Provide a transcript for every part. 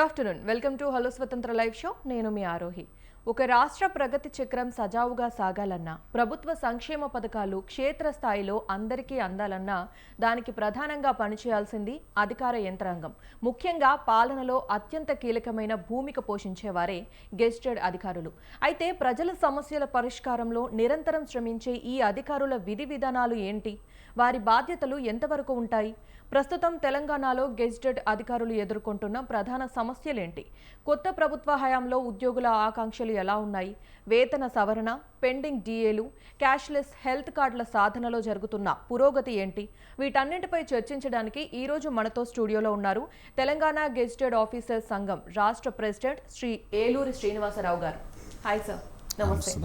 Afternoon welcome to hello స్వతంత్ర live show. నేను మీ ఆరోహి. ఒక రాష్ట్ర ప్రగతి చక్రం సజావుగా సాగాలన్నా, ప్రభుత్వ సంక్షేమ పథకాలు క్షేత్రస్థాయిలో అందరికీ అందాలన్నా దానికి ప్రధానంగా పనిచేయాల్సింది అధికార యంత్రాంగం. ముఖ్యంగా పాలనలో అత్యంత కీలకమైన భూమిక పోషించేవారే గెజిటెడ్ అధికారులు. అయితే ప్రజల సమస్యల పరిష్కారంలో నిరంతరం శ్రమించే ఈ అధికారుల విధి విధానాలు ఏంటి? వారి బాధ్యతలు ఎంతవరకు ఉంటాయి? ప్రస్తుతం తెలంగాణలో గెజిటెడ్ అధికారులు ఎదుర్కొంటున్న ప్రధాన సమస్యలేంటి? కొత్త ప్రభుత్వ హయాంలో ఉద్యోగుల ఆకాంక్షలు ఎలా ఉన్నాయి? వేతన సవరణ, పెండింగ్ డిఏలు, క్యాష్లెస్ హెల్త్ కార్డుల సాధనలో జరుగుతున్న పురోగతి ఏంటి? వీటన్నింటిపై చర్చించడానికి ఈరోజు మనతో స్టూడియోలో ఉన్నారు తెలంగాణ గెజిటెడ్ ఆఫీసర్స్ సంఘం రాష్ట్ర ప్రెసిడెంట్ శ్రీ ఏలూరి శ్రీనివాసరావు గారు. Hi sir. నమస్తే.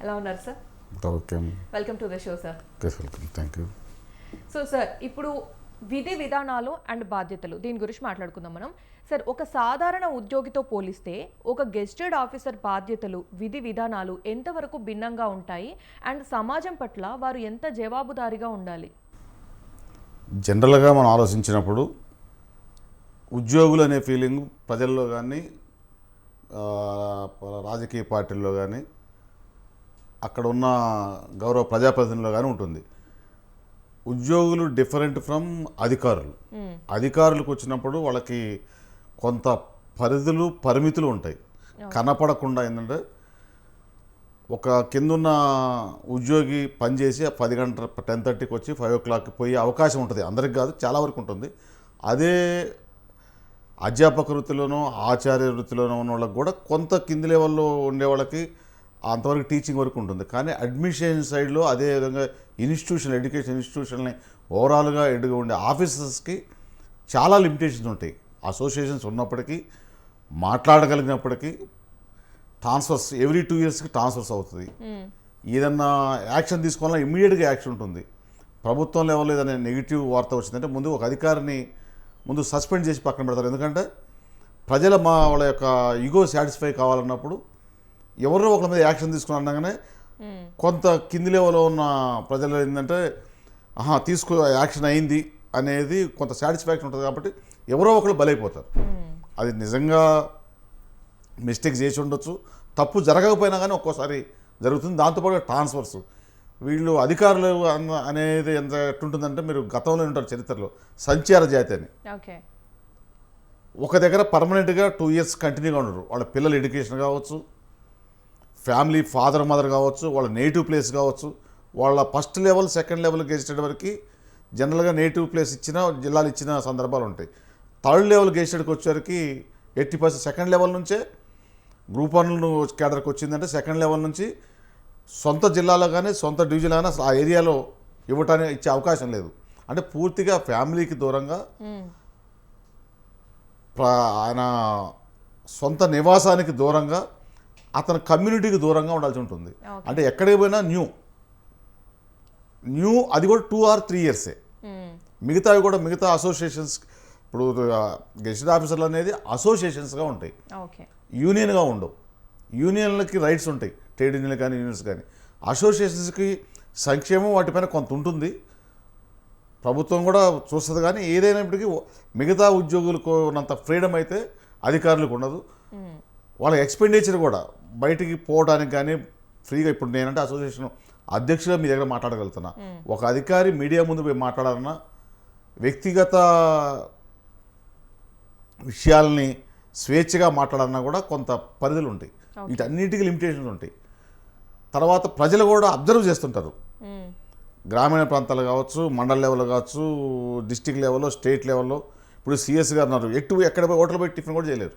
ఎలా ఉన్నారు sir? Welcome to the show sir. Thank you. So sir, ఇప్పుడు విధి విధానాలు అండ్ బాధ్యతలు దీని గురించి మాట్లాడుకుందాం మనం. సార్, ఒక సాధారణ ఉద్యోగితో పోలిస్తే ఒక గెజిటెడ్ ఆఫీసర్ బాధ్యతలు, విధి విధానాలు ఎంతవరకు భిన్నంగా ఉంటాయి అండ్ సమాజం పట్ల వారు ఎంత జవాబుదారీగా ఉండాలి? జనరల్గా మనం ఆలోచించినప్పుడు ఉద్యోగులు అనే ఫీలింగ్ ప్రజల్లో కానీ రాజకీయ పార్టీల్లో కానీ అక్కడ ఉన్న గౌరవ ప్రజాప్రతినిధుల్లో కానీ ఉంటుంది. ఉద్యోగులు డిఫరెంట్ ఫ్రమ్ అధికారులు. అధికారులకు వచ్చినప్పుడు వాళ్ళకి కొంత పరిధులు పరిమితులు ఉంటాయి. కనపడకుండా ఏంటంటే ఒక కిందున్న ఉద్యోగి పనిచేసి 10 గంటల 10:30కి వచ్చి 5 o'clockకి పోయే అవకాశం ఉంటుంది. అందరికి కాదు, చాలా వరకు ఉంటుంది. అదే అధ్యాపక వృత్తిలోనో ఆచార్య వృత్తిలోనో ఉన్న వాళ్ళకి కూడా కొంత కింది లెవెల్లో ఉండే వాళ్ళకి అంతవరకు టీచింగ్ వరకు ఉంటుంది. కానీ అడ్మినిస్ట్రేషన్ సైడ్లో అదేవిధంగా ఎడ్యుకేషన్ ఇన్స్టిట్యూషన్ని ఓవరాల్గా ఎడుగా ఉండే ఆఫీసర్స్కి చాలా లిమిటేషన్స్ ఉంటాయి. అసోసియేషన్స్ ఉన్నప్పటికీ, మాట్లాడగలిగినప్పటికీ ట్రాన్స్ఫర్స్ ఎవ్రీ 2 yearsకి ట్రాన్స్ఫర్స్ అవుతుంది. ఏదన్నా యాక్షన్ తీసుకోవాలన్నా ఇమ్మీడియట్గా యాక్షన్ ఉంటుంది. ప్రభుత్వం లెవెల్లో ఏదైనా నెగిటివ్ వార్త వచ్చిందంటే ముందు ఒక అధికారిని ముందు సస్పెండ్ చేసి పక్కన పెడతారు. ఎందుకంటే ప్రజల వాళ్ళ యొక్క ఈగో సాటిస్ఫై కావాలన్నప్పుడు ఎవరో ఒకరి మీద యాక్షన్ తీసుకున్నాగానే కొంత కింది లెవెల్లో ఉన్న ప్రజలు ఏంటంటే యాక్షన్ అయింది అనేది కొంత సాటిస్ఫాక్షన్ ఉంటుంది. కాబట్టి ఎవరో ఒకరు బలైపోతారు. అది నిజంగా మిస్టేక్ చేసి ఉండొచ్చు, తప్పు జరగకపోయినా కానీ ఒక్కోసారి జరుగుతుంది. దాంతోపాటు ట్రాన్స్ఫర్స్, వీళ్ళు అధికారులు అనేది ఎంత ఎట్టుంటుందంటే, మీరు గతంలో ఉంటారు చరిత్రలో సంచార జాతి అని. ఒక దగ్గర పర్మనెంట్గా 2 years కంటిన్యూగా ఉండరు. వాళ్ళ పిల్లల ఎడ్యుకేషన్ కావచ్చు, ఫ్యామిలీ ఫాదర్ మదర్ కావచ్చు, వాళ్ళ నేటివ్ ప్లేస్ కావచ్చు, వాళ్ళ first level second level gazetted వరకు జనరల్గా నేటివ్ ప్లేస్ ఇచ్చిన జిల్లాలు ఇచ్చిన సందర్భాలు ఉంటాయి. థర్డ్ లెవెల్ గెజిటెడ్కి వచ్చేసరికి 80% సెకండ్ లెవెల్ నుంచే గ్రూప్ 1 కేడర్కి వచ్చిందంటే సెకండ్ లెవెల్ నుంచి సొంత జిల్లాలో కానీ సొంత డివిజన్ కానీ అసలు ఆ ఏరియాలో ఇవ్వటానికి ఇచ్చే అవకాశం లేదు. అంటే పూర్తిగా ఫ్యామిలీకి దూరంగా, ఆయన సొంత నివాసానికి దూరంగా, అతని కమ్యూనిటీకి దూరంగా ఉండాల్సి ఉంటుంది. అంటే ఎక్కడికి పోయినా న్యూ అది కూడా 2 or 3 years. మిగతావి కూడా మిగతా అసోసియేషన్స్, ఇప్పుడు గెజిటెడ్ ఆఫీసర్లు అనేది అసోసియేషన్స్గా ఉంటాయి, యూనియన్గా ఉండవు. యూనియన్లకి రైట్స్ ఉంటాయి, ట్రేడ్ యూనియన్లు కానీ యూనియన్స్ కానీ. అసోసియేషన్స్కి సంక్షేమం వాటిపైన కొంత ఉంటుంది, ప్రభుత్వం కూడా చూస్తుంది. కానీ ఏదైనప్పటికీ మిగతా ఉద్యోగులకు ఉన్నంత ఫ్రీడమ్ అయితే అధికారులకు ఉండదు. వాళ్ళ ఎక్స్పెండిచర్ కూడా బయటికి పోవడానికి కానీ ఫ్రీగా, ఇప్పుడు నేనంటే అసోసియేషన్ అధ్యక్షుగా మీ దగ్గర మాట్లాడగలుగుతున్నా. ఒక అధికారి మీడియా ముందు పోయి మాట్లాడాలన్నా, వ్యక్తిగత విషయాల్ని స్వేచ్ఛగా మాట్లాడాలన్నా కూడా కొంత పరిధులు ఉంటాయి. వీటన్నిటికీ లిమిటేషన్స్ ఉంటాయి. తర్వాత ప్రజలు కూడా అబ్జర్వ్ చేస్తుంటారు. గ్రామీణ ప్రాంతాలు కావచ్చు, మండల లెవెల్ కావచ్చు, డిస్టిక్ లెవెల్లో, స్టేట్ లెవెల్లో. ఇప్పుడు సిఎస్ గారు ఉన్నారు, ఎక్కడ పోయి హోటల్ పోయి టిఫిన్ కూడా చేయలేరు.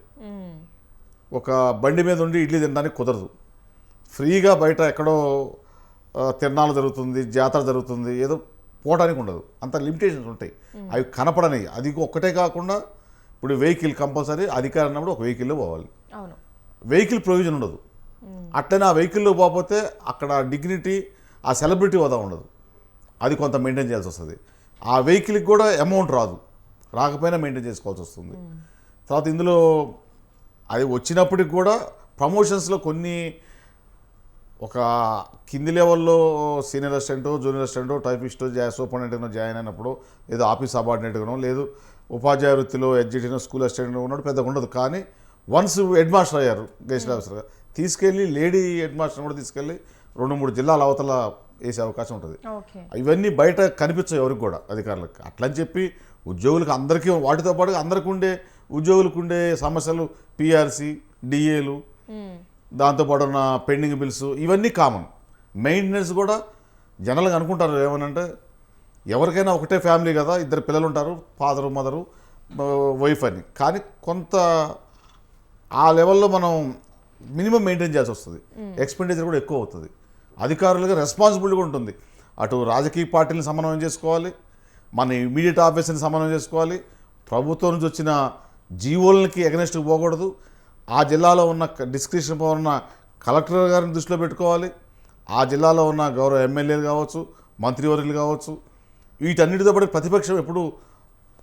ఒక బండి మీద ఉండి ఇడ్లీ తినడానికి కుదరదు. ఫ్రీగా బయట ఎక్కడో తిరణాలు జరుగుతుంది, జాతర జరుగుతుంది, ఏదో పోవడానికి ఉండదు. అంత లిమిటేషన్స్ ఉంటాయి, అవి కనపడనివి. అది ఒక్కటే కాకుండా ఇప్పుడు వెహికల్ కంపల్సరీ అధికారం అన్నప్పుడు ఒక వెహికల్లో పోవాలి. వెహికల్ ప్రొవిజన్ ఉండదు. అట్లనే ఆ వెహికల్లో పోకపోతే అక్కడ డిగ్నిటీ, ఆ సెలబ్రిటీ హోదా ఉండదు. అది కొంత మెయింటైన్ చేయాల్సి వస్తుంది. ఆ వెహికల్కి కూడా అమౌంట్ రాకపోయినా మెయింటైన్ చేసుకోవాల్సి వస్తుంది. తర్వాత ఇందులో అది వచ్చినప్పటికి కూడా ప్రమోషన్స్లో కొన్ని ఒక కింది లెవెల్లో సీనియర్ అసిస్టెంటో, జూనియర్ అసిస్టెంటో, టైపిస్టో, సూపరింటెండెంట్గా జాయిన్ అయినప్పుడు, ఏదో ఆఫీస్ సబార్డినేట్గానో, లేదు ఉపాధ్యాయ వృత్తిలో ఎడ్యుకేషన్ స్కూల్ అసిస్టెంట్ ఉన్నాడు, పెద్దగా ఉండదు. కానీ వన్స్ హెడ్ మాస్టర్ అయ్యారు గెజిటెడ్ ఆఫీసర్గా, తీసుకెళ్ళి లేడీ హెడ్ మాస్టర్ కూడా తీసుకెళ్ళి 2-3 జిల్లాల అవతల వేసే అవకాశం ఉంటుంది. ఇవన్నీ బయట కనిపించవు ఎవరికి కూడా అధికారులకు. అట్లని చెప్పి ఉద్యోగులకు అందరికీ వాటితో పాటు అందరికీ ఉండే ఉద్యోగులకు ఉండే సమస్యలు పిఆర్సి, డిఏలు, దాంతోపాటు ఉన్న పెండింగ్ బిల్స్ ఇవన్నీ కామన్. మెయింటెనెన్స్ కూడా జనరల్గా అనుకుంటారు ఏమనంటే ఎవరికైనా ఒకటే ఫ్యామిలీ కదా, 2 పిల్లలు ఉంటారు, ఫాదరు మదరు వైఫ్ అని. కానీ కొంత ఆ లెవెల్లో మనం మినిమం మెయింటైన్ చేయాల్సి వస్తుంది. ఎక్స్పెండిచర్ కూడా ఎక్కువ అవుతుంది. అధికారులుగా రెస్పాన్సిబిలిటీ కూడా ఉంటుంది. అటు రాజకీయ పార్టీలను సమన్వయం చేసుకోవాలి, మన ఇమీడియట్ ఆఫీసర్ని సమన్వయం చేసుకోవాలి, ప్రభుత్వం నుంచి వచ్చిన జీవోలకి ఎగనెస్ట్కి పోకూడదు, ఆ జిల్లాలో ఉన్న డిస్క్రిప్షన్ పవర్ ఉన్న కలెక్టర్ గారిని దృష్టిలో పెట్టుకోవాలి, ఆ జిల్లాలో ఉన్న గౌరవ ఎమ్మెల్యేలు కావచ్చు, మంత్రివర్యులు కావచ్చు, వీటన్నిటితో పాటు ప్రతిపక్షం ఎప్పుడు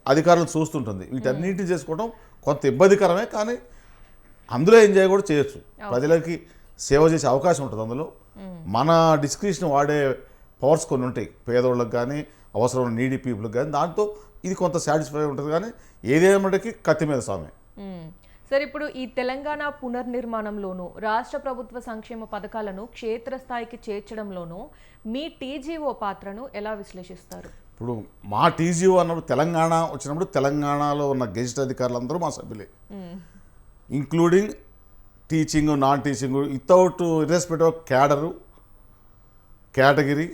అధికారులు చూస్తుంటుంది. వీటన్నిటిని చేసుకోవడం కొంత ఇబ్బందికరమే, కానీ అందులో ఎంజాయ్ కూడా చేయొచ్చు. ప్రజలకి సేవ చేసే అవకాశం ఉంటుంది. అందులో మన డిస్క్రిప్షన్ వాడే పవర్స్ కొన్ని ఉంటాయి, పేదోళ్ళకి కానీ అవసరం నీడీ పీపుల్కి కానీ. దాంతో ఇది కొంత సాటిస్ఫై ఉంటుంది. కానీ ఏదేమటికి కత్తి మీద స్వామి. సార్, ఇప్పుడు ఈ తెలంగాణ పునర్నిర్మాణంలోనూ రాష్ట్ర ప్రభుత్వ సంక్షేమ పథకాలను క్షేత్రస్థాయికి చేర్చడంలోనూ మీ టీజీఓ పాత్రను ఎలా విశ్లేషిస్తారు? ఇప్పుడు మా టీజీఓ అన్నప్పుడు తెలంగాణ వచ్చినప్పుడు తెలంగాణలో ఉన్న గెజిట్ అధికారులందరూ మా సభ్యులే, including teaching, non teaching, without irrespective of cadre, category,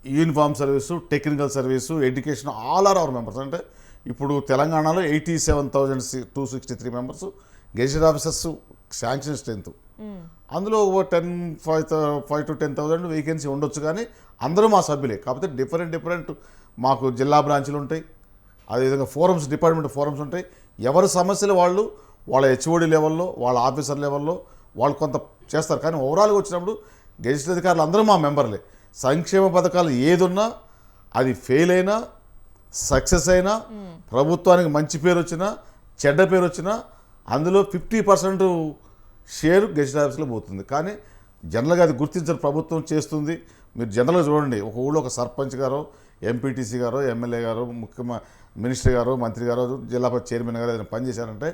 uniform service, technical service, education, all are our members. అంటే ఇప్పుడు తెలంగాణలో 87,263 members gazetted officers sanction strength. అందులో 5 to 10,000 వేకెన్సీ ఉండొచ్చు. కానీ అందరూ మా సభ్యులే. కాకపోతే డిఫరెంట్ మాకు జిల్లా బ్రాంచ్లు ఉంటాయి, అదేవిధంగా ఫోరమ్స్, డిపార్ట్మెంట్ ఫోరమ్స్ ఉంటాయి. ఎవరి సమస్యలు వాళ్ళు వాళ్ళ హెచ్ఓడి లెవెల్లో, వాళ్ళ ఆఫీసర్ లెవెల్లో వాళ్ళు కొంత చేస్తారు. కానీ ఓవరాల్గా వచ్చినప్పుడు గెజిటెడ్ అధికారులు అందరూ మా మెంబర్లే. సంక్షేమ పథకాలు ఏదున్నా అది ఫెయిల్ అయినా సక్సెస్ అయినా, ప్రభుత్వానికి మంచి పేరు వచ్చినా చెడ్డ పేరు వచ్చినా అందులో 50% షేర్ గెజిటెడ్ ఆఫీస్లో పోతుంది. కానీ జనరల్గా అది గుర్తించరు, ప్రభుత్వం చేస్తుంది. మీరు జనరల్గా చూడండి, ఒక ఊళ్ళో ఒక సర్పంచ్ గారో, ఎంపీటీసీ గారో, ఎమ్మెల్యే గారో, మినిస్టర్ గారో, మంత్రి గారో, జిల్లా చైర్మన్ గారు ఏదైనా పని చేశారంటే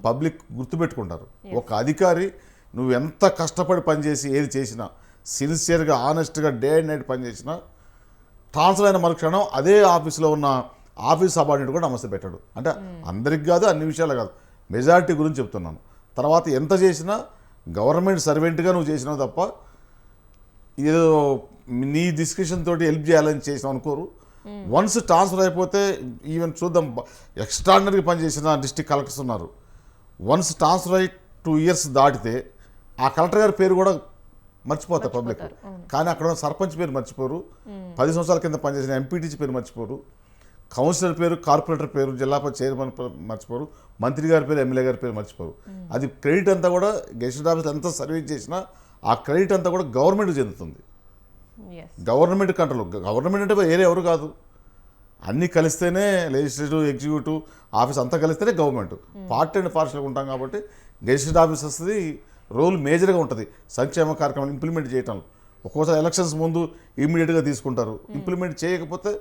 పబ్లిక్ గుర్తుపెట్టుకుంటారు. ఒక అధికారి నువ్వు ఎంత కష్టపడి పనిచేసి ఏది చేసినా, సిన్సియర్గా ఆనెస్ట్గా డే అండ్ నైట్ పనిచేసినా, ట్రాన్స్ఫర్ అయిన మరుక్షణం అదే ఆఫీసులో ఉన్న ఆఫీస్ సబార్డినేట్ కూడా నమస్తే పెట్టాడు. అంటే అందరికి కాదు, అన్ని విషయాలు కాదు, మెజారిటీ గురించి చెప్తున్నాను. తర్వాత ఎంత చేసినా గవర్నమెంట్ సర్వెంట్గా నువ్వు చేసినావు తప్ప ఏదో నీ డిస్కషన్ తోటి హెల్ప్ చేయాలని చేసినావు అనుకోరు. వన్స్ ట్రాన్స్ఫర్ అయిపోతే ఈవెన్ చూద్దాం, ఎక్స్ట్రాడినరీగా పనిచేసిన డిస్ట్రిక్ట్ కలెక్టర్స్ ఉన్నారు. వన్స్ ట్రాన్స్ఫర్ అయ్యి 2 years దాటితే ఆ కలెక్టర్ గారి పేరు కూడా మర్చిపోతారు పబ్లిక్. కానీ అక్కడ ఉన్న సర్పంచ్ పేరు మర్చిపోరు, 10 సంవత్సరాల కింద పనిచేసిన ఎంపీటీసీ పేరు మర్చిపోరు, కౌన్సిలర్ పేరు, కార్పొరేటర్ పేరు, జిల్లా చైర్మన్ మర్చిపోరు, మంత్రి గారి పేరు, ఎమ్మెల్యే గారి పేరు మర్చిపోరు. అది క్రెడిట్ అంతా కూడా గెజిటెడ్ ఆఫీస్ ఎంత సర్వీస్ చేసినా ఆ క్రెడిట్ అంతా కూడా గవర్నమెంట్కి చెందుతుంది. Government control. గవర్నమెంట్ అంటే వేరే ఎవరు కాదు, అన్నీ కలిస్తేనే లెజిస్లేటివ్, ఎగ్జిక్యూటివ్ ఆఫీస్ అంతా కలిస్తేనే గవర్నమెంట్. పార్ట్ అండ్ పార్షల్గా ఉంటాం కాబట్టి గెజిటెడ్ ఆఫీస్ వస్తుంది రోల్ మేజర్గా ఉంటుంది సంక్షేమ కార్యక్రమాలు ఇంప్లిమెంట్ చేయటం. ఒక్కోసారి ఎలక్షన్స్ ముందు ఇమీడియట్గా తీసుకుంటారు, ఇంప్లిమెంట్ చేయకపోతే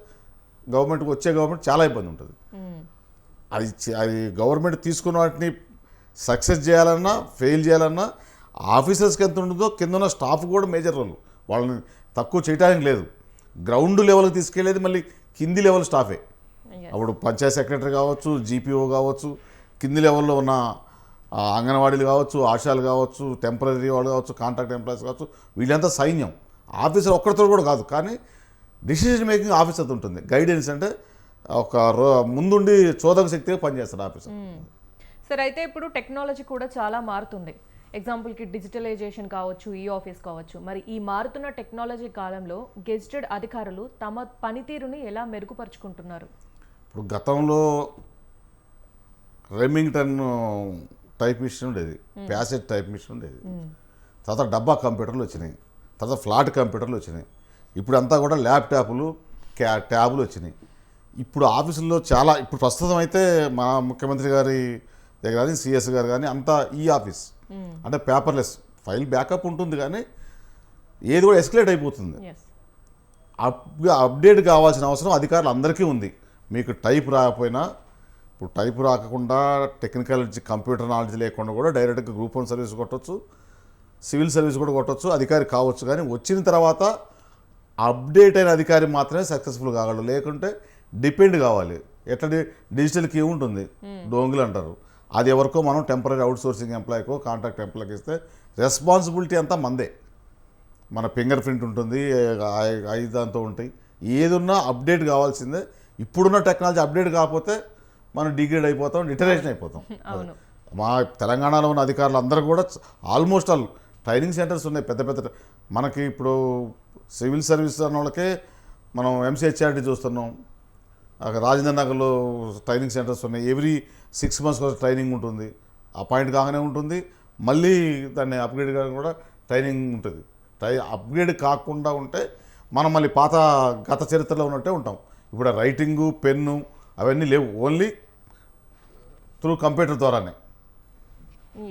గవర్నమెంట్కి వచ్చే గవర్నమెంట్ చాలా ఇబ్బంది ఉంటుంది. అది గవర్నమెంట్ తీసుకున్న వాటిని సక్సెస్ చేయాలన్నా ఫెయిల్ చేయాలన్నా ఆఫీసర్స్కి ఎంత ఉంటుందో కింద ఉన్న స్టాఫ్ కూడా మేజర్ రోల్. వాళ్ళని తక్కువ చేయడానికి లేదు. గ్రౌండ్ లెవెల్కి తీసుకెళ్ళేది మళ్ళీ కింది లెవెల్ స్టాఫే. అప్పుడు పంచాయత్ సెక్రటరీ కావచ్చు, జీపీఓ కావచ్చు, కింది లెవెల్లో ఉన్న అంగన్వాడీలు కావచ్చు, ఆశాలు కావచ్చు, టెంపరీ వాళ్ళు కావచ్చు, కాంట్రాక్ట్ ఎంప్లాయీస్ కావచ్చు, వీళ్ళంతా సైన్యం. ఆఫీసర్ ఒక్కరితో కూడా కాదు, కానీ డిసిషన్ మేకింగ్ ఆఫీసర్ ఉంటుంది. గైడెన్స్ అంటే ఒక ముందుండి చోదక శక్తిగా పనిచేస్తాడు ఆఫీసర్. సార్, అయితే ఇప్పుడు టెక్నాలజీ కూడా చాలా మారుతుంది. ఎగ్జాంపుల్కి డిజిటలైజేషన్ కావచ్చు, ఈ ఆఫీస్ కావచ్చు. మరి ఈ మారుతున్న టెక్నాలజీ కాలంలో గెజిటెడ్ అధికారులు తమ పనితీరుని ఎలా మెరుగుపరుచుకుంటున్నారు? ఇప్పుడు గతంలో రెమింగ్టన్ టైప్ మిషన్ ఉండేది, ప్యాసెట్ టైప్ మిషన్ ఉండేది, తర్వాత డబ్బా కంప్యూటర్లు వచ్చినాయి, తర్వాత ఫ్లాట్ కంప్యూటర్లు వచ్చినాయి, ఇప్పుడు అంతా కూడా ల్యాప్టాప్లు, ట్యాబులు వచ్చినాయి. ఇప్పుడు ఆఫీసుల్లో చాలా, ఇప్పుడు ప్రస్తుతం అయితే మా ముఖ్యమంత్రి గారి దగ్గర కానీ సిఎస్ గారు కానీ అంతా ఈ ఆఫీస్ అంటే పేపర్లెస్, ఫైల్ బ్యాకప్ ఉంటుంది కానీ ఏది కూడా ఎస్కలేట్ అయిపోతుంది. అప్డేట్ కావాల్సిన అవసరం అధికారులు అందరికీ ఉంది. మీకు టైప్ రాకపోయినా ఇప్పుడు టైప్ రాకుండా టెక్నికల్ కంప్యూటర్ నాలెడ్జ్ లేకుండా కూడా డైరెక్ట్గా గ్రూప్ 1 సర్వీస్ కొట్టచ్చు, సివిల్ సర్వీస్ కూడా కొట్టచ్చు, అధికారి కావచ్చు. కానీ వచ్చిన తర్వాత అప్డేట్ అయిన అధికారి మాత్రమే సక్సెస్ఫుల్ కాగలడు. లేకుంటే డిపెండ్ కావాలి. ఎట్లా డిజిటల్ కీ ఉంటుంది, డోంగులు అంటారు. అది ఎవరికో మనం టెంపరీ అవుట్సోర్సింగ్ ఎంప్లాయ్కో కాంట్రాక్ట్ ఎంప్లాయ్కి ఇస్తే రెస్పాన్సిబిలిటీ అంతా మందే. మన ఫింగర్ ప్రింట్ ఉంటుంది, దాంతో ఉంటాయి. ఏదున్నా అప్డేట్ కావాల్సిందే. ఇప్పుడున్న టెక్నాలజీ అప్డేట్ కాకపోతే మనం డిగ్రేడ్ అయిపోతాం, డిటరేషన్ అయిపోతాం. మా తెలంగాణలో ఉన్న అధికారులు అందరూ కూడా ఆల్మోస్ట్ ఆల్ ట్రైనింగ్ సెంటర్స్ ఉన్నాయి పెద్ద పెద్ద. మనకి ఇప్పుడు సివిల్ సర్వీస్ అన్న వాళ్ళకే మనం ఎంసీహెచ్ఆర్టీ చూస్తున్నాం. అక్కడ రాజేంద్ర నగర్లో ట్రైనింగ్ సెంటర్స్ ఉన్నాయి. ఎవ్రీ 6 months కోసం ట్రైనింగ్ ఉంటుంది. అపాయింట్ కాగానే ఉంటుంది, మళ్ళీ దాన్ని అప్గ్రేడ్ కాగా కూడా ట్రైనింగ్ ఉంటుంది. అప్గ్రేడ్ కాకుండా ఉంటే మనం మళ్ళీ గత చరిత్రలో ఉన్నట్టే ఉంటాం. ఇప్పుడు రైటింగు, పెన్ను అవన్నీ లేవు, ఓన్లీ త్రూ కంప్యూటర్ ద్వారానే.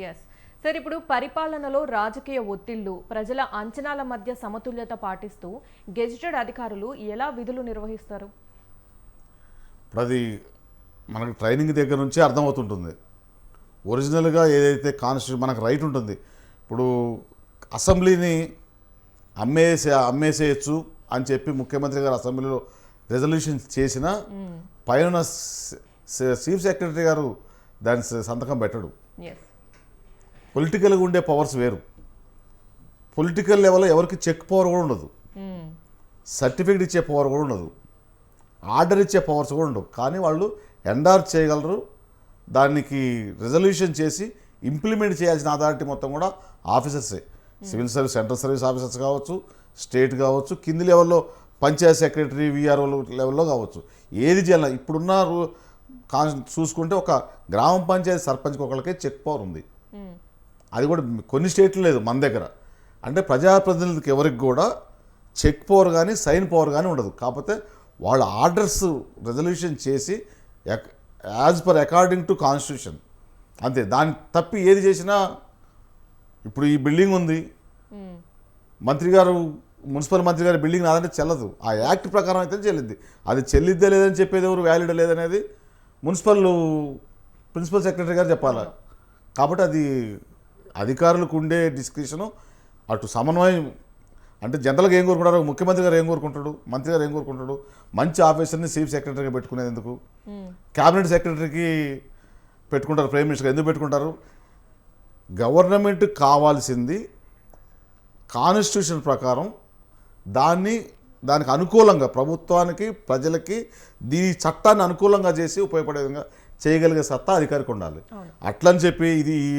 ఎస్ సార్, ఇప్పుడు పరిపాలనలో రాజకీయ ఒత్తిళ్లు, ప్రజల అంచనాల మధ్య సమతుల్యత పాటిస్తూ గెజిటెడ్ అధికారులు ఎలా విధులు నిర్వహిస్తారు? ఇప్పుడు అది మనకు ట్రైనింగ్ దగ్గర నుంచి అర్థమవుతుంటుంది. ఒరిజినల్గా ఏదైతే కాన్స్టిట్యూషన్ మనకు రైట్ ఉంటుంది. ఇప్పుడు అసెంబ్లీని అమ్మేసేయచ్చు అని చెప్పి ముఖ్యమంత్రి గారు అసెంబ్లీలో రెజల్యూషన్ చేసిన పైన చీఫ్ సెక్రటరీ గారు దాని సంతకం పెట్టడు. పొలిటికల్గా ఉండే పవర్స్ వేరు. పొలిటికల్ లెవెల్లో ఎవరికి చెక్ పవర్ కూడా ఉండదు, సర్టిఫికేట్ ఇచ్చే పవర్ కూడా ఉండదు, ఆర్డర్ ఇచ్చే పవర్స్ కూడా ఉండవు. కానీ వాళ్ళు ఎండార్జ్ చేయగలరు. దానికి రెజల్యూషన్ చేసి ఇంప్లిమెంట్ చేయాల్సిన అథారిటీ మొత్తం కూడా ఆఫీసర్సే. Civil service, central service officers కావచ్చు, స్టేట్ కావచ్చు, కింది లెవెల్లో పంచాయత్ సెక్రటరీ, విఆర్ఓ లెవెల్లో కావచ్చు. ఏది చేయాలి ఇప్పుడున్న చూసుకుంటే ఒక గ్రామ పంచాయతీ సర్పంచ్కి ఒకళ్ళకే చెక్ పవర్ ఉంది. అది కూడా కొన్ని స్టేట్లు లేదు, మన దగ్గర. అంటే ప్రజాప్రతినిధులకి ఎవరికి కూడా చెక్ పవర్ కానీ సైన్ పవర్ కానీ ఉండదు. కాకపోతే వాళ్ళ ఆర్డర్స్ రెజల్యూషన్ చేసి as per according to constitution అంతే. దాన్ని తప్పి ఏది చేసినా, ఇప్పుడు ఈ బిల్డింగ్ ఉంది, మంత్రి గారు, మున్సిపల్ మంత్రి గారి బిల్డింగ్ నాదంటే చెల్లదు. ఆ యాక్ట్ ప్రకారం అయితే చెల్లిద్ది. అది చెల్లిద్దే లేదని చెప్పేది ఎవరు, వ్యాలిడ్ లేదనేది ప్రిన్సిపల్ సెక్రటరీ గారు చెప్పాలి. కాబట్టి అది అధికారులకు ఉండే డిస్క్రిప్షను. అటు సమన్వయం అంటే జనరల్గా ఏం కోరుకుంటారు, ముఖ్యమంత్రి గారు ఏం కోరుకుంటాడు, మంత్రి గారు ఏం కోరుకుంటాడు, మంచి ఆఫీసర్ని చీఫ్ సెక్రటరీగా పెట్టుకునేది ఎందుకు? క్యాబినెట్ సెక్రటరీకి పెట్టుకుంటారు, ప్రైమ్ మినిస్టర్ ఎందుకు పెట్టుకుంటారు? గవర్నమెంట్ కావాల్సింది కాన్స్టిట్యూషన్ ప్రకారం దానికి అనుకూలంగా, ప్రభుత్వానికి, ప్రజలకి దీని చట్టాన్ని అనుకూలంగా చేసి ఉపయోగపడే విధంగా చేయగలిగే సత్తా అధికారికి ఉండాలి. అట్లని చెప్పి ఇది ఈ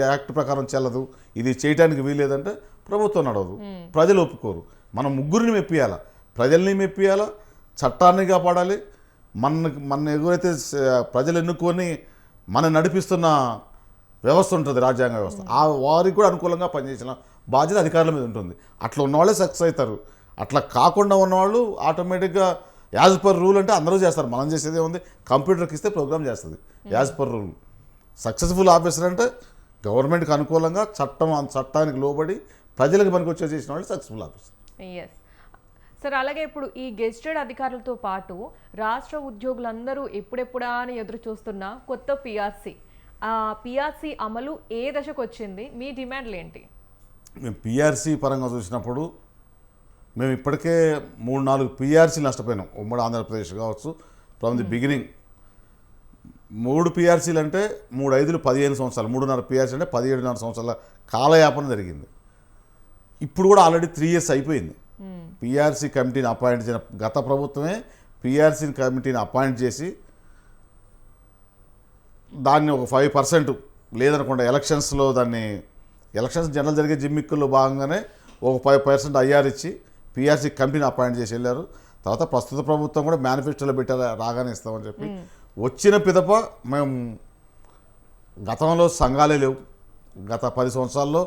యాక్ట్ ప్రకారం చెల్లదు, ఇది చేయడానికి వీల్లేదంటే ప్రభుత్వం నడవదు, ప్రజలు ఒప్పుకోరు. మనం ముగ్గురిని మెప్పియాలా, ప్రజల్ని మెప్పియాలా, చట్టాన్ని కాపాడాలి. మన ఎవరైతే ప్రజలు ఎన్నుకొని మనం నడిపిస్తున్న వ్యవస్థ ఉంటుంది, రాజ్యాంగ వ్యవస్థ, ఆ వారికి కూడా అనుకూలంగా పనిచేసిన బాధ్యత అధికారుల మీద ఉంటుంది. అట్లా ఉన్నవాళ్ళే సక్సెస్ అవుతారు. అట్లా కాకుండా ఉన్నవాళ్ళు ఆటోమేటిక్గా యాజ్ పర్ రూల్ అంటే అందరూ చేస్తారు. మనం చేసేదే ఉంది, కంప్యూటర్కి ఇస్తే ప్రోగ్రామ్ చేస్తుంది as per rule. Successful officer అంటే గవర్నమెంట్కి అనుకూలంగా చట్టానికి లోబడి ప్రజలకు పనికొచ్చే చేసిన వాళ్ళు సక్సెస్ఫుల్ ఆఫీసర్. ఎస్ సార్, అలాగే ఇప్పుడు ఈ గెజిటెడ్ అధికారులతో పాటు రాష్ట్ర ఉద్యోగులందరూ ఎప్పుడెప్పుడా అని ఎదురు చూస్తున్న కొత్త పిఆర్సీ, ఆ పిఆర్సీ అమలు ఏ దశకు వచ్చింది? మీ డిమాండ్లు ఏంటి? మేము పిఆర్సీ పరంగా చూసినప్పుడు మేము ఇప్పటికే 3-4 పిఆర్సీలు నష్టపోయినాం. ఉమ్మడి ఆంధ్రప్రదేశ్ కావచ్చు. ఫ్రమ్ ది బిగినింగ్ 3 పిఆర్సీలు అంటే 3-5 15 సంవత్సరాలు, 3.5 పిఆర్సీ అంటే 17.5 సంవత్సరాల కాలయాపన జరిగింది. ఇప్పుడు కూడా ఆల్రెడీ 3 years అయిపోయింది. పిఆర్సీ కమిటీని అపాయింట్ చేసిన గత ప్రభుత్వమే పిఆర్సీ కమిటీని అపాయింట్ చేసి దాన్ని ఒక 5% లేదనుకుంటా ఎలక్షన్స్లో ఎలక్షన్స్ జనరల్ జరిగే జిమ్మిక్కుల్లో భాగంగానే ఒక 5% ఐఆర్ ఇచ్చి పిఆర్సీ కమిటీని అపాయింట్ చేసి వెళ్ళారు. తర్వాత ప్రస్తుత ప్రభుత్వం కూడా మేనిఫెస్టోలో పెట్టారు, రాగానే ఇస్తామని చెప్పి. వచ్చిన పిదప మేము గతంలో సంఘాలే లేవు, గత 10 సంవత్సరాల్లో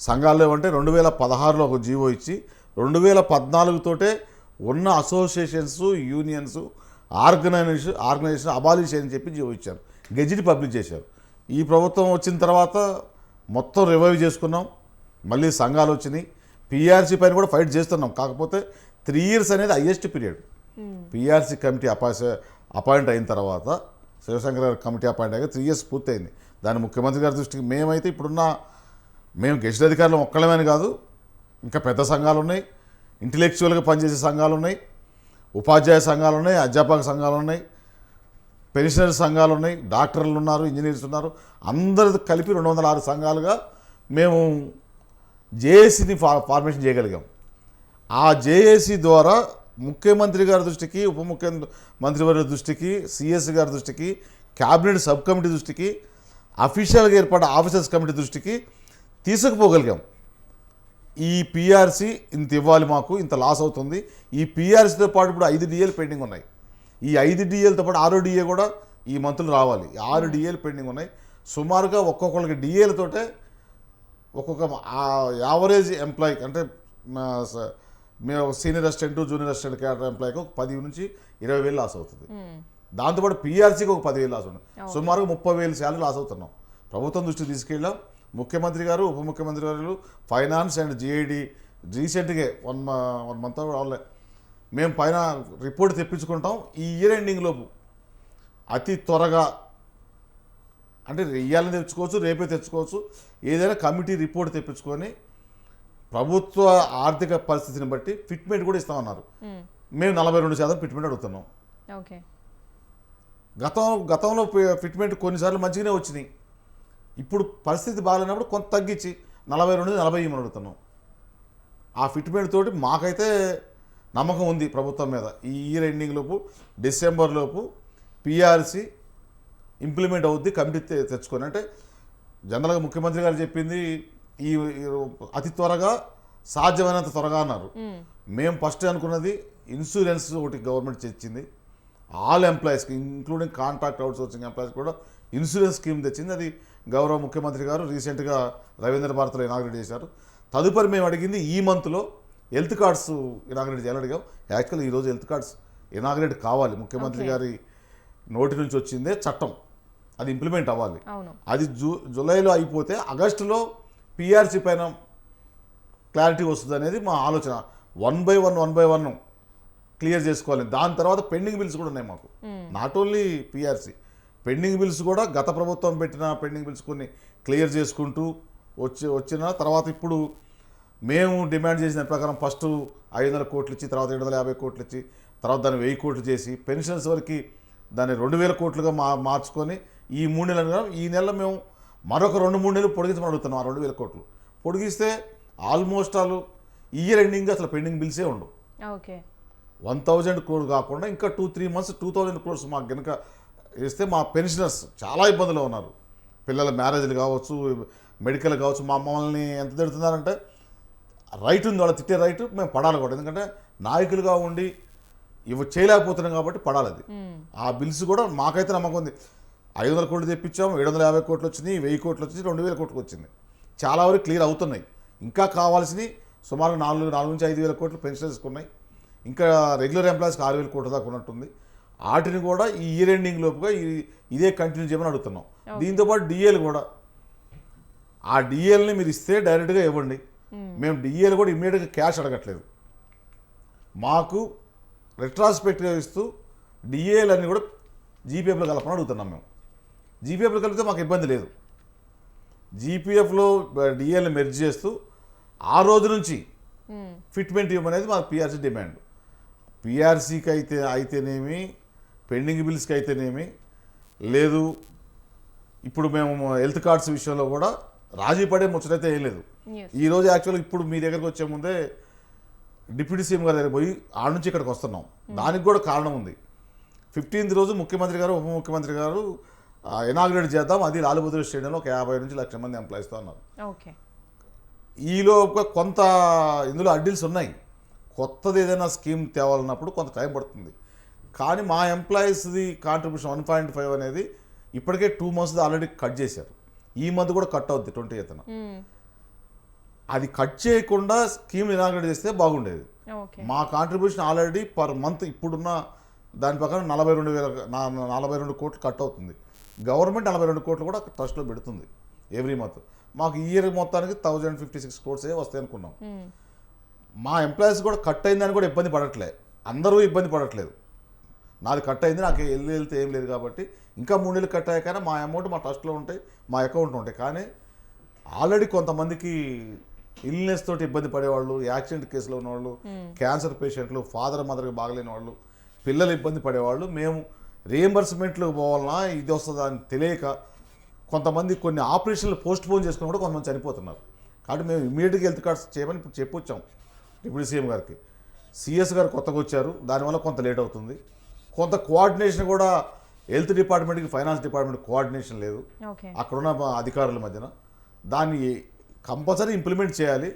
సంఘాలు లేవంటే 2016లో ఒక జీవో ఇచ్చి 2014 తోటే ఉన్న అసోసియేషన్స్, యూనియన్స్, ఆర్గనైజేషన్ అబాలిష్ అని చెప్పి జీవో ఇచ్చారు, గెజిట్ పబ్లిష్ చేశారు. ఈ ప్రభుత్వం వచ్చిన తర్వాత మొత్తం రివైవ్ చేసుకున్నాం, మళ్ళీ సంఘాలు వచ్చినాయి. పిఆర్సీ పైన కూడా ఫైట్ చేస్తున్నాం. కాకపోతే 3 years అనేది highest period. PRC committee appoint అయిన తర్వాత శివశంకర్ గారు కమిటీ అపాయింట్ అయ్యాక 3 years పూర్తయింది. దాన్ని ముఖ్యమంత్రి గారి దృష్టికి మేమైతే మేము గెజిట్ అధికారులు ఒక్కళ్ళమని కాదు, ఇంకా పెద్ద సంఘాలు ఉన్నాయి, ఇంటలెక్చువల్గా పనిచేసే సంఘాలు ఉన్నాయి, ఉపాధ్యాయ సంఘాలు ఉన్నాయి, అధ్యాపక సంఘాలు ఉన్నాయి, పెన్షనర్ సంఘాలు ఉన్నాయి, డాక్టర్లు ఉన్నారు, ఇంజనీర్స్ ఉన్నారు, అందరూ కలిపి 206 సంఘాలుగా మేము జేఏసీని ఫార్మేషన్ చేయగలిగాం. ఆ జేఏసీ ద్వారా ముఖ్యమంత్రి గారి దృష్టికి, ఉప ముఖ్యమంత్రి వారి దృష్టికి, సిఎస్ గారి దృష్టికి, క్యాబినెట్ సబ్ కమిటీ దృష్టికి, అఫీషియల్గా ఏర్పడ్డ ఆఫీసర్స్ కమిటీ దృష్టికి తీసుకుపోగలిగాం. ఈ పిఆర్సీ ఇంత ఇవ్వాలి, మాకు ఇంత లాస్ అవుతుంది. ఈ పిఆర్సీతో పాటు ఇప్పుడు 5 DAలు పెండింగ్ ఉన్నాయి. ఈ 5 DAలతో పాటు 6వ DA కూడా ఈ మంత్రులు రావాలి. 6 DAలు పెండింగ్ ఉన్నాయి. సుమారుగా ఒక్కొక్కరికి DAలతోటే ఒక్కొక్క యావరేజ్ ఎంప్లాయీ అంటే మేము senior assistant, junior assistant cadre ఎంప్లాయీకి ఒక 10 నుంచి 20,000 లాస్ అవుతుంది. దాంతోపాటు పిఆర్సీకి ఒక 10,000 లాస్ ఉంది. సుమారుగా 30,000 శాలరీ లాస్ అవుతున్నాం. ప్రభుత్వం దృష్టికి తీసుకెళ్ళాం. ముఖ్యమంత్రి గారు, ఉప ముఖ్యమంత్రి గారు, ఫైనాన్స్ అండ్ జిఐడి రీసెంట్గా 1 month వాళ్ళే మేము పైన రిపోర్ట్ తెప్పించుకుంటాం. ఈ ఇయర్ ఎండింగ్ లోపు అతి త్వరగా, అంటే ఇయ్యాలని తెచ్చుకోవచ్చు, రేపే తెచ్చుకోవచ్చు, ఏదైనా కమిటీ రిపోర్ట్ తెప్పించుకొని ప్రభుత్వ ఆర్థిక పరిస్థితిని బట్టి ఫిట్మెంట్ కూడా ఇస్తామన్నారు. మేము 42% ఫిట్మెంట్ అడుగుతున్నాం. ఓకే, గతంలో ఫిట్మెంట్ కొన్నిసార్లు మంచిగానే వచ్చినాయి. ఇప్పుడు పరిస్థితి బాగాలేనప్పుడు కొంత తగ్గించి 42-40 ఇవ్వమని అడుగుతున్నాం. ఆ ఫిట్మెంట్ తోటి మాకైతే నమ్మకం ఉంది ప్రభుత్వం మీద. ఈ ఇయర్ ఎండింగ్ లోపు, డిసెంబర్ లోపు పిఆర్సీ ఇంప్లిమెంట్ అవుద్ది కమిటీ తెచ్చుకొని. అంటే జనరల్గా ముఖ్యమంత్రి గారు చెప్పింది ఈ అతి త్వరగా, సాధ్యమైనంత త్వరగా అన్నారు. మేము ఫస్ట్ అనుకున్నది ఇన్సూరెన్స్ ఒకటి గవర్నమెంట్ తెచ్చింది. ఆల్ ఎంప్లాయీస్కి ఇంక్లూడింగ్ కాంట్రాక్ట్ అవుట్సోర్సింగ్ ఎంప్లాయీస్ కూడా ఇన్సూరెన్స్ స్కీమ్ తెచ్చింది. అది గౌరవ ముఖ్యమంత్రి గారు రీసెంట్గా రవీంద్ర భారతిలో ఇనాగ్రేట్ చేశారు. తదుపరి మేము అడిగింది ఈ మంత్లో హెల్త్ కార్డ్స్ ఇనాగ్రేట్ చేయాలని అడిగాం. యాక్చువల్లీ ఈరోజు హెల్త్ కార్డ్స్ ఇనాగ్రేట్ కావాలి. ముఖ్యమంత్రి గారి నోటి నుంచి వచ్చిందే చట్టం, అది ఇంప్లిమెంట్ అవ్వాలి. అది జూలైలో అయిపోతే ఆగస్టులో పిఆర్సీ పైన క్లారిటీ వస్తుంది అనేది మా ఆలోచన. 1 by 1 క్లియర్ చేసుకోవాలి. దాని తర్వాత పెండింగ్ బిల్స్ కూడా ఉన్నాయి మాకు. Not only PRC, pending bills కూడా గత ప్రభుత్వం పెట్టిన పెండింగ్ బిల్స్ కొన్ని క్లియర్ చేసుకుంటూ వచ్చిన తర్వాత ఇప్పుడు మేము డిమాండ్ చేసిన ప్రకారం ఫస్ట్ 500 కోట్లు ఇచ్చి, తర్వాత 750 కోట్లు ఇచ్చి, తర్వాత దాన్ని 1000 కోట్లు చేసి, పెన్షన్స్ వరకు దాన్ని 2000 కోట్లుగా మార్చుకొని ఈ 3 నెలలుగా, ఈ నెలలో మేము మరొక 2-3 నెలలు పొడిగించమని అడుగుతున్నాం. ఆ 2000 కోట్లు పొడిగిస్తే ఆల్మోస్ట్ ఇయర్ ఎండింగ్ అసలు పెండింగ్ బిల్సే ఉండవు. 1000 crores కాకుండా ఇంకా 2-3 months 2000 crores మాకు కనుక ఇస్తే మా పెన్షనర్స్ చాలా ఇబ్బందులు ఉన్నారు. పిల్లల మ్యారేజ్లు కావచ్చు, మెడికల్ కావచ్చు. మమ్మల్ని ఎంత తిడుతున్నారంటే రైట్ ఉంది, వాళ్ళు తిట్టే రైట్ మేము పడాలి కూడా. ఎందుకంటే నాయకులుగా ఉండి చేయలేకపోతున్నాం కాబట్టి పడాలి అది. ఆ బిల్స్ కూడా మాకైతే నమ్మకం ఉంది. 500 కోట్లు తెప్పించాం, 750 కోట్లు వచ్చినాయి, 1000 కోట్లు వచ్చినాయి, 2000 కోట్లు వచ్చింది. చాలా వరకు క్లియర్ అవుతున్నాయి. ఇంకా కావాల్సినవి సుమారు 4-5 కోట్లు పెన్షనర్స్కి ఉన్నాయి. ఇంకా రెగ్యులర్ ఎంప్లాయీస్కి 6,000 కోట్ల దాకా ఉన్నట్టుంది. వాటిని కూడా ఈ ఇయర్ ఎండింగ్ లోపుగా ఇదే కంటిన్యూ చేయమని అడుగుతున్నాం. దీంతోపాటు డిఏలు కూడా, ఆ డిఏలని మీరు ఇస్తే డైరెక్ట్గా ఇవ్వండి. మేము డిఏలు కూడా ఇమ్మీడియట్గా క్యాష్ అడగట్లేదు. మాకు రెట్రాస్పెక్టివ్గా ఇస్తూ డిఏలన్నీ కూడా జీపీఎఫ్లో కలపని అడుగుతున్నాం. మేము జీపీఎఫ్లో కలిపితే మాకు ఇబ్బంది లేదు. జీపీఎఫ్లో డిఏలను మెర్జ్ చేస్తూ ఆ రోజు నుంచి ఫిట్మెంట్ ఇవ్వమనేది మా పిఆర్సీ డిమాండ్. పిఆర్సీకి అయితేనేమి, పెండింగ్ బిల్స్కి అయితేనేమి లేదు. ఇప్పుడు మేము హెల్త్ కార్డ్స్ విషయంలో కూడా రాజీ పడే ముచ్చటైతే ఏం లేదు. ఈరోజు యాక్చువల్గా ఇప్పుడు మీ దగ్గరకు వచ్చే ముందే డిప్యూటీ సీఎం గారి దగ్గర పోయి ఆడ నుంచి ఇక్కడికి వస్తున్నాం. దానికి కూడా కారణం ఉంది. 15th రోజు ముఖ్యమంత్రి గారు, ఉప ముఖ్యమంత్రి గారు ఇనాగ్రేట్ చేద్దాం, అది లాల్ బహదూర్ స్టేడియంలో ఒక 50 నుంచి 1,00,000 మంది ఎంప్లాయీస్తో అన్నారు. ఈలోపు కొంత ఇందులో అడ్డిల్స్ ఉన్నాయి. కొత్తది ఏదైనా స్కీమ్ తేవాలన్నప్పుడు కొంత టైం పడుతుంది. కానీ మా ఎంప్లాయీస్ది కాంట్రిబ్యూషన్ 1.5 అనేది ఇప్పటికే 2 months ఆల్రెడీ కట్ చేశారు. ఈ మంత్ కూడా కట్ అవుద్ది 20th. అది కట్ చేయకుండా స్కీమ్ ఇనాగ్రేట్ చేస్తే బాగుండేది. మా కాంట్రిబ్యూషన్ ఆల్రెడీ పర్ మంత్ ఇప్పుడున్న దాని ప్రకారం 42 కోట్లు కట్ అవుతుంది. గవర్నమెంట్ 42 కోట్లు కూడా ట్రస్ట్లో పెడుతుంది ఎవ్రీ మంత్. మాకు ఈ ఇయర్ మొత్తానికి 1,056 crores వస్తాయి అనుకున్నాం. మా ఎంప్లాయీస్ కూడా కట్ అయిందని కూడా ఇబ్బంది పడట్లే, అందరూ ఇబ్బంది పడట్లేదు. నాది కట్ అయింది, నాకు వెళ్తే ఏం లేదు కాబట్టి ఇంకా 3 నెలలు కట్ అయ్యాకైనా మా అమౌంట్ మా ట్రస్ట్లో ఉంటాయి, మా అకౌంట్లో ఉంటాయి. కానీ ఆల్రెడీ కొంతమందికి ఇల్నెస్ తోటి ఇబ్బంది పడేవాళ్ళు, యాక్సిడెంట్ కేసులో ఉన్నవాళ్ళు, క్యాన్సర్ పేషెంట్లు, ఫాదర్ మదర్కి బాగలేని వాళ్ళు, పిల్లలు ఇబ్బంది పడేవాళ్ళు, మేము రీఎంబర్స్మెంట్లు పోవాలన్నా ఇది వస్తుందా అని తెలియక కొంతమంది కొన్ని ఆపరేషన్లు పోస్ట్ పోన్ చేసుకుని కూడా కొంతమంది చనిపోతున్నారు. కాబట్టి మేము ఇమీడియట్గా హెల్త్ కార్డ్స్ చేయమని ఇప్పుడు చెప్పొచ్చాం డిప్యూటీ సీఎం గారికి. సిఎస్ గారు కొత్తగా వచ్చారు, దానివల్ల కొంత లేట్ అవుతుంది. కొంత కోఆర్డినేషన్ కూడా హెల్త్ డిపార్ట్మెంట్కి ఫైనాన్స్ డిపార్ట్మెంట్ కోఆర్డినేషన్ లేదు అక్కడున్న అధికారుల మధ్యన. దాన్ని కంపల్సరీ ఇంప్లిమెంట్ చేయాలి.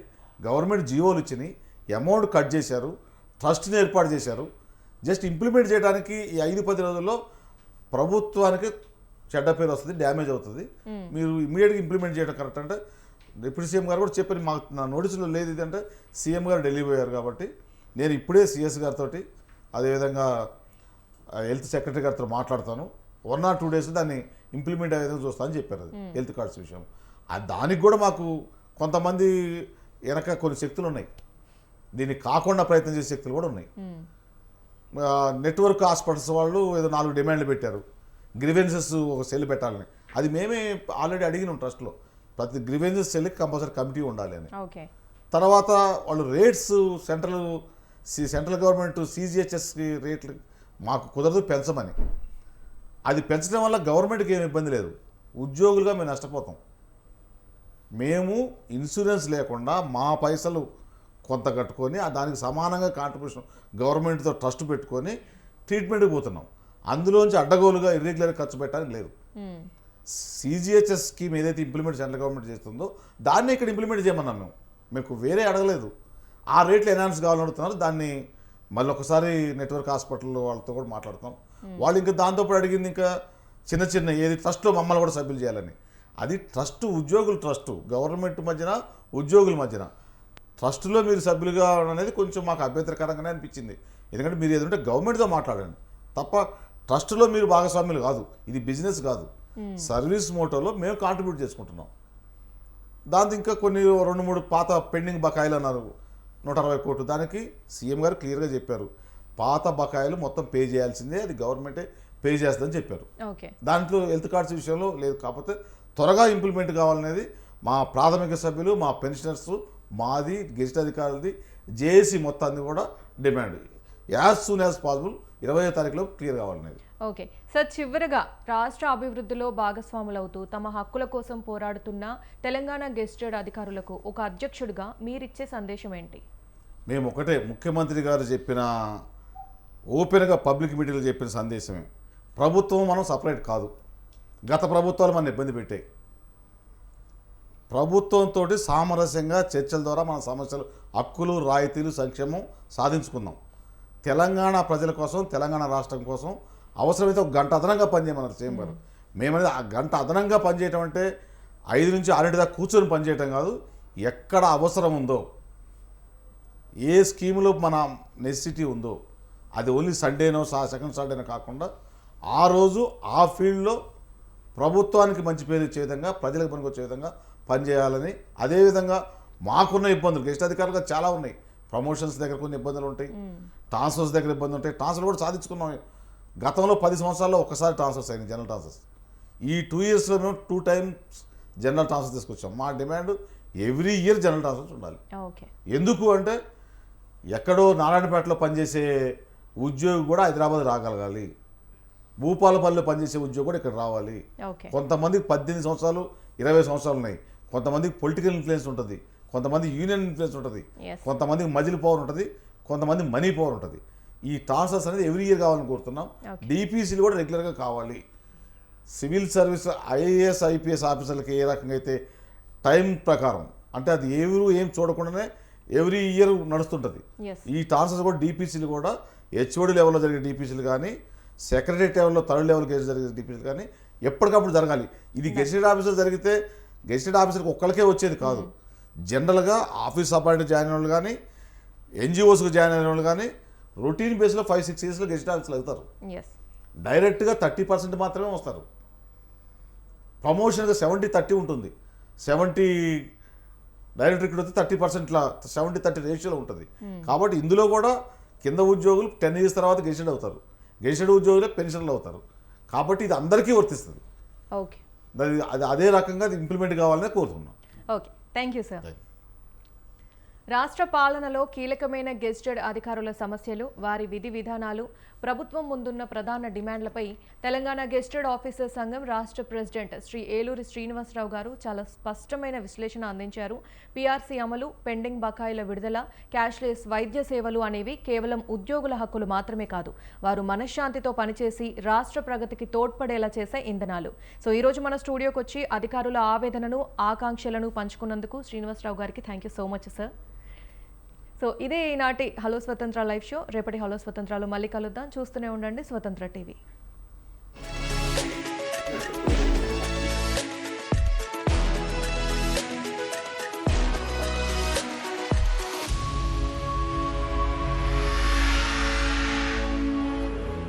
గవర్నమెంట్ జీవోలు ఇచ్చినాయి, అమౌంట్ కట్ చేశారు, ట్రస్ట్ని ఏర్పాటు చేశారు. జస్ట్ ఇంప్లిమెంట్ చేయడానికి ఈ 5-10 రోజుల్లో ప్రభుత్వానికి చెడ్డ పేరు వస్తుంది, డ్యామేజ్ అవుతుంది. మీరు ఇమీడియట్గా ఇంప్లిమెంట్ చేయడం కరెక్ట్. అంటే డిప్యూటీ సీఎం గారు కూడా చెప్పారు, మాకు నా నోటీసులో లేదు ఇది అంటే సీఎం గారు ఢిల్లీ పోయారు కాబట్టి నేను ఇప్పుడే సిఎస్ గారితో అదేవిధంగా హెల్త్ సెక్రటరీ గారితో మాట్లాడతాను, 1 or 2 days దాన్ని ఇంప్లిమెంట్ అయ్యే విధంగా చూస్తానని చెప్పారు. అది హెల్త్ కార్డ్స్ విషయం. దానికి కూడా మాకు కొంతమంది వెనక కొన్ని శక్తులు ఉన్నాయి, దీన్ని కాకుండా ప్రయత్నం చేసే శక్తులు కూడా ఉన్నాయి. నెట్వర్క్ హాస్పిటల్స్ వాళ్ళు ఏదో 4 డిమాండ్లు పెట్టారు, గ్రీవెన్సెస్ ఒక సెల్ పెట్టాలని. అది మేమే ఆల్రెడీ అడిగినాం ట్రస్ట్లో, ప్రతి గ్రీవెన్సెస్ సెల్కి కంపల్సరీ కమిటీ ఉండాలి అని. తర్వాత వాళ్ళు రేట్స్ సెంట్రల్ గవర్నమెంట్ సిజిహెచ్ఎస్కి రేట్లు మాకు కుదరదు పెంచమని. అది పెంచడం వల్ల గవర్నమెంట్కి ఏమి ఇబ్బంది లేదు, ఉద్యోగులుగా మేము నష్టపోతాం. మేము ఇన్సూరెన్స్ లేకుండా మా పైసలు కొంత కట్టుకొని దానికి సమానంగా కాంట్రిబ్యూషన్ గవర్నమెంట్తో ట్రస్ట్ పెట్టుకొని ట్రీట్మెంట్కి పోతున్నాం. అందులోంచి అడ్డగోలుగా ఇర్రెగ్యులర్ ఖర్చు పెట్టడానికి లేదు. సిజిహెచ్ఎస్ స్కీమ్ ఏదైతే ఇంప్లిమెంట్ సెంట్రల్ గవర్నమెంట్ చేస్తుందో దాన్ని ఇక్కడ ఇంప్లిమెంట్ చేయమన్నాం. మీకు వేరే అడగలేదు. ఆ రేట్లు ఎన్హాన్స్ కావాలని అడుగుతున్నారు. దాన్ని మళ్ళీ ఒకసారి నెట్వర్క్ హాస్పిటల్ వాళ్ళతో కూడా మాట్లాడతాం. వాళ్ళు ఇంకా దాంతోపాటు అడిగింది ఇంకా చిన్న ఏది ట్రస్ట్లో మమ్మల్ని కూడా సభ్యులు చేయాలని. అది ట్రస్ట్, ఉద్యోగుల ట్రస్టు, గవర్నమెంట్ మధ్యన ఉద్యోగుల మధ్యన ట్రస్టులో మీరు సభ్యులుగా అనేది కొంచెం మాకు అభ్యంతరకరంగానే అనిపించింది. ఎందుకంటే మీరు ఏదంటే గవర్నమెంట్తో మాట్లాడండి తప్ప ట్రస్టులో మీరు భాగస్వామ్యులు కాదు. ఇది బిజినెస్ కాదు, సర్వీస్ మోటోలో మేము కాంట్రిబ్యూట్ చేసుకుంటున్నాం. దాంతో ఇంకా కొన్ని 2-3 పాత పెండింగ్ బకాయిలు అన్నారు 160 కోట్లు. దానికి సీఎం గారు క్లియర్గా చెప్పారు, పాత బకాయిలు మొత్తం పే చేయాల్సిందే, అది గవర్నమెంటే పే చేస్తుందని చెప్పారు. దాంట్లో హెల్త్ కార్డ్స్ విషయంలో లేదు. కాకపోతే త్వరగా ఇంప్లిమెంట్ కావాలనేది మా ప్రాథమిక సభ్యులు, మా పెన్షనర్స్, మాది, గెజిట్ అధికారులది, జేఏసీ మొత్తాన్ని కూడా demand as soon as possible 20వ తారీఖులో క్లియర్ కావాలనేది. ఓకే సార్, చివరిగా రాష్ట్ర అభివృద్ధిలో భాగస్వాములవుతూ తమ హక్కుల కోసం పోరాడుతున్న తెలంగాణ గెజిటెడ్ అధికారులకు ఒక అధ్యక్షుడిగా మీరిచ్చే సందేశం ఏంటి? మేము ఒకటే, ముఖ్యమంత్రి గారు చెప్పిన ఓపెన్గా పబ్లిక్ మీటింగ్లో చెప్పిన సందేశమే, ప్రభుత్వం మనం సపరేట్ కాదు. గత ప్రభుత్వాలు మన ఇబ్బంది పెట్టాయి. ప్రభుత్వంతో సామరస్యంగా చర్చల ద్వారా మన సమస్యలు, హక్కులు, రాయితీలు, సంక్షేమం సాధించుకుందాం. తెలంగాణ ప్రజల కోసం, తెలంగాణ రాష్ట్రం కోసం అవసరమైతే 1 గంట అదనంగా పనిచేయమన్నారు సీఎం గారు. మేమనేది ఆ గంట అదనంగా పనిచేయటం అంటే 5 నుంచి 6 దాకా కూర్చొని పనిచేయటం కాదు. ఎక్కడ అవసరం ఉందో, ఏ స్కీములో మన నెసెసిటీ ఉందో, అది ఓన్లీ సండేనో సెకండ్ సాటర్డేనో కాకుండా ఆ రోజు ఆ ఫీల్డ్లో ప్రభుత్వానికి మంచి పేరు ఇచ్చే విధంగా, ప్రజలకు పనికొచ్చే విధంగా పనిచేయాలని. అదేవిధంగా మాకున్న ఇబ్బందులు గెస్ట్ అధికారులుగా చాలా ఉన్నాయి. ప్రమోషన్స్ దగ్గర కొన్ని ఇబ్బందులు ఉంటాయి, ట్రాన్స్ఫర్స్ దగ్గర ఇబ్బంది ఉంటాయి. ట్రాన్స్ఫర్ కూడా సాధించుకున్నాం. గతంలో 10 సంవత్సరాల్లో ఒక్కసారి ట్రాన్స్ఫర్స్ అయింది, జనరల్ ట్రాన్స్ఫర్స్. ఈ 2 yearsలో మేము 2 times జనరల్ ట్రాన్స్ఫర్ తీసుకొచ్చాం. మా demand every year general transfers ఉండాలి. ఎందుకు అంటే ఎక్కడో నారాయణపేటలో పనిచేసే ఉద్యోగి కూడా హైదరాబాద్ రాగలగాలి, భూపాలపల్లిలో పనిచేసే ఉద్యోగి కూడా ఇక్కడ రావాలి. కొంతమందికి 18 సంవత్సరాలు 20 సంవత్సరాలు ఉన్నాయి, కొంతమందికి పొలిటికల్ ఇన్ఫ్లుయెన్స్ ఉంటుంది, కొంతమంది యూనియన్ ఇన్ఫ్లుయెన్స్ ఉంటుంది, కొంతమందికి మజిల్ పవర్ ఉంటుంది, కొంతమంది మనీ పవర్ ఉంటుంది. ఈ ట్రాన్స్ఫర్స్ అనేది ఎవ్రీ ఇయర్ కావాలని కోరుతున్నాం. డిపిసీలు కూడా రెగ్యులర్గా కావాలి. సివిల్ సర్వీస్ ఐఏఎస్ ఐపీఎస్ ఆఫీసర్లకి ఏ రకంగా అయితే టైం ప్రకారం, అంటే అది ఏం చూడకుండానే ఎవ్రీ ఇయర్ నడుస్తుంటుంది. ఈ ట్రాన్స్ఫర్స్ కూడా డిపిసీలు కూడా హెచ్ఓడి లెవెల్లో జరిగే డిపిసీలు కానీ, సెక్రటరీ లెవెల్లో థర్డ్ లెవెల్ కేసు జరిగే డిపిసీలు కానీ ఎప్పటికప్పుడు జరగాలి. ఇది గెజిటెడ్ ఆఫీసర్ జరిగితే గెజిటెడ్ ఆఫీసర్కి ఒక్కరికే వచ్చేది కాదు. జనరల్గా ఆఫీస్ అపాయింట్ జాయిన్ అయిన వాళ్ళు కానీ, ఎన్జిఓస్కి జాయిన్ అయిన వాళ్ళు కానీ రొటీన్ బేస్లో 5-6 yearsలో గెజిటెడ్ ఆఫీసర్లు అవుతారు. డైరెక్ట్గా 30% మాత్రమే వస్తారు. ప్రమోషన్గా 70-30 ఉంటుంది. 70 డైరెక్ట్ ఇక్కడ వస్తే 30% 70-30 రేషియోలో ఉంటుంది. కాబట్టి ఇందులో కూడా కింద ఉద్యోగులు 10 years తర్వాత గెజిటెడ్ అవుతారు. గెజిటెడ్ ఉద్యోగులే పెన్షన్లు అవుతారు. కాబట్టి ఇది అందరికీ వర్తిస్తుంది. ఓకే అది అదే రకంగా అది ఇంప్లిమెంట్ కావాలనే కోరుతున్నాం. Okay, thank you sir. రాష్ట్ర పాలనలో కీలకమైన గెజిటెడ్ అధికారుల సమస్యలు, వారి విధి విధానాలు, ప్రభుత్వం ముందున్న ప్రధాన డిమాండ్లపై తెలంగాణ గెజిటెడ్ ఆఫీసర్ సంఘం రాష్ట్ర ప్రెసిడెంట్ శ్రీ ఏలూరి శ్రీనివాసరావు గారు చాలా స్పష్టమైన విశ్లేషణ అందించారు. పీఆర్సీ అమలు, పెండింగ్ బకాయిల విడుదల, క్యాష్లెస్ వైద్య సేవలు అనేవి కేవలం ఉద్యోగుల హక్కులు మాత్రమే కాదు, వారు మనశ్శాంతితో పనిచేసి రాష్ట్ర ప్రగతికి తోడ్పడేలా చేసే ఇంధనాలు. సో ఈరోజు మన స్టూడియోకి వచ్చి అధికారుల ఆవేదనను, ఆకాంక్షలను పంచుకున్నందుకు శ్రీనివాసరావు గారికి thank you so much sir. So ఇదే ఈనాటి హలో స్వతంత్ర లైవ్ షో. రేపటి హలో స్వతంత్రాలు మళ్ళీ కలుద్దాం. చూస్తూనే ఉండండి స్వతంత్ర టీవీ.